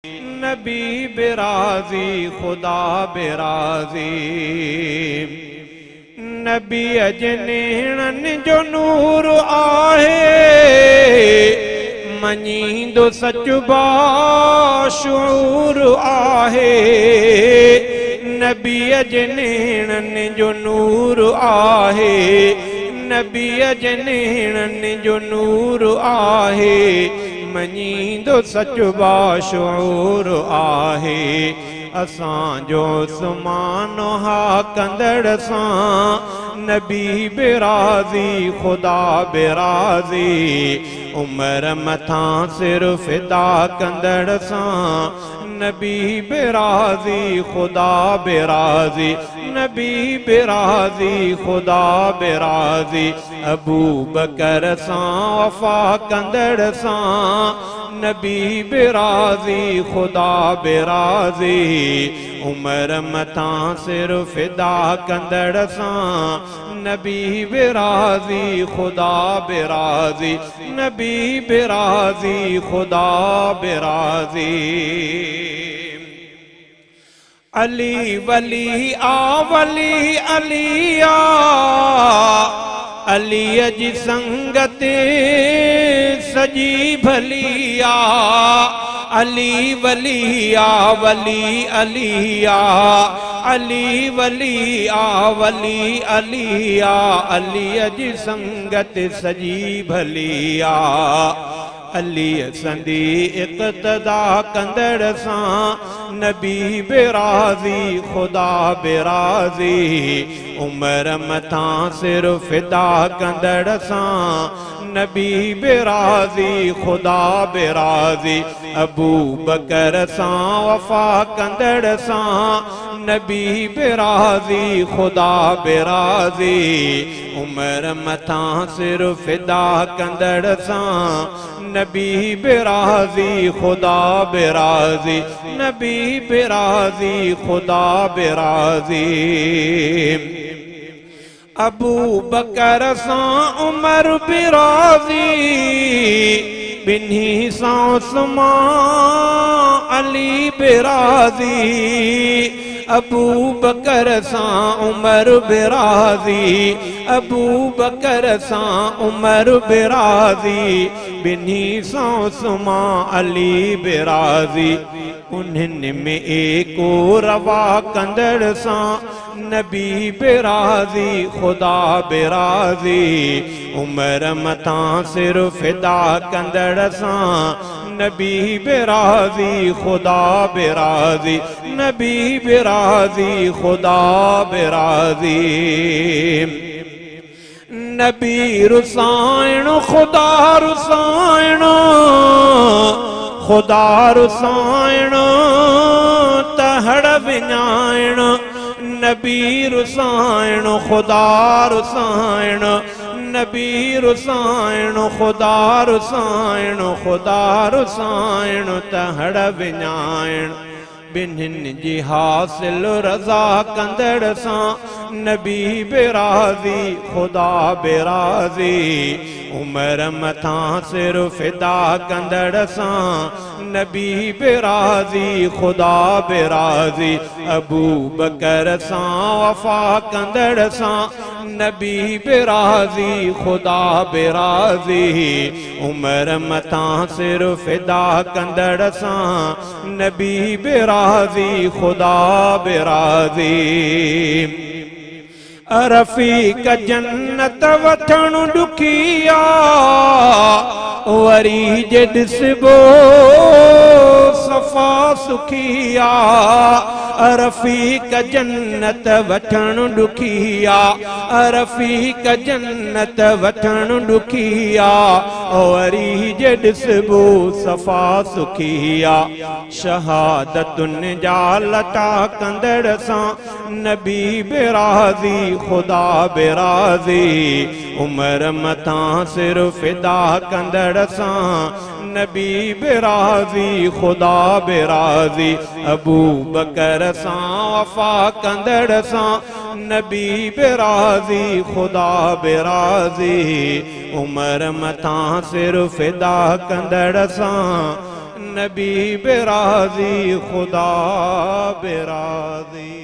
नबी बिराजी खुदा बिराजी। नबी अजनेणन जो नूर आहे मनींदो सच बाशूर आहे। नबी अजनेणन जो नूर आहे नबी अजनेणन जो नूर आहे मनींदो सच बाशूर आहे। असांजो सुमानो हा कंदड़ सां नबी बिराजी खुदा बिराजी। उमर मथां सिर फिदा कंदड़ सां नबी बिराजी खुदा बिराजी। नबी बिराजी खुदा बिराजी। अबू बकर सां वफा कंदड़ सां नबी बिराजी खुदा बिराजी। उमर मथां सिर फिदा कंदड़ सां नबी बिराजी खुदा बिराजी। नबी बिराजी खुदा बिराजी। अली वली आवली अलिया अली जी संगत सजी भलिया। अली वली आवली अलिया अली वली आवली अलिया अली जी संगत सजी भलिया। अली संदी इक़्तिदा कंदड़ सां नबी बिराजी खुदा बिराजी। उमर मथां सिर फिदा कंदड़ सां नबी बिराजी खुदा बिराजी। अबू बकर सां वफा कंदड़ सां नबी बिराजी खुदा बिराजी। उमर मथां सिर फिदा कंदड़ सां नबी बिराजी खुदा बिराजी। नबी बिराजी खुदा बिराजी। अबू बकर सां उमर बिराजी बिन्ही सां उस्मान अली बिराजी। अबू बकर सां उमर बिराजी अबू बकर सां उमर बिराजी बिन्ही सां उस्मान अली बिराजी। उन्हनि में एको रवा कंदड़ सां नबी बिराजी खुदा बिराजी। उमर मथां सिर फिदा कंदड़ सां नबी बिराजी खुदा बिराजी। नबी बिराजी खुदा बिराजी। नबी रुसाइण खुदा रुसाइण खुदा रुसाइण तहड़ विञाइण। नबी रुसाइण खुदा रुसाइण नबी रुसाइण खुदा रुसाइण खुदा रुसाइण तहड़ विञाइण। बिन्हिनि जी हासिल रज़ा कंदड़ सां नबी बिराजी खुदा बिराजी। उमर मथां सिर फिदा कंदड़ सां नबी बिराजी खुदा बिराजी। अबू बकर सां वफा कंदड़ सां नबी बिराजी खुदा बिराजी। उमर मथां सिर फिदा कंदड़ सां नबी बिराजी खुदा बिराजी। रफ़ीक जन्नत वठण ॾुखिया वरी जे ॾिसबो सफ़ा सुखिया। रफ़ीक जन्नत वठण ॾुखिया रफ़ीक जन्नत वठण ॾुखिया वरी जे ॾिसबो सफ़ा सुखिया। शहादतुनि जा लटा कंदड़ सां नबी बिराजी खुदा बिराजी। उमर मथां सिर फिदा कंदड़ सां नबी बिराजी खुदा बिराजी। अबू बकर सां वफा कंदड़ सां नबी बिराजी खुदा बिराजी। उमर मथां सिर फिदा कंदड़ सां नबी बेराजी खुदा बेराजी।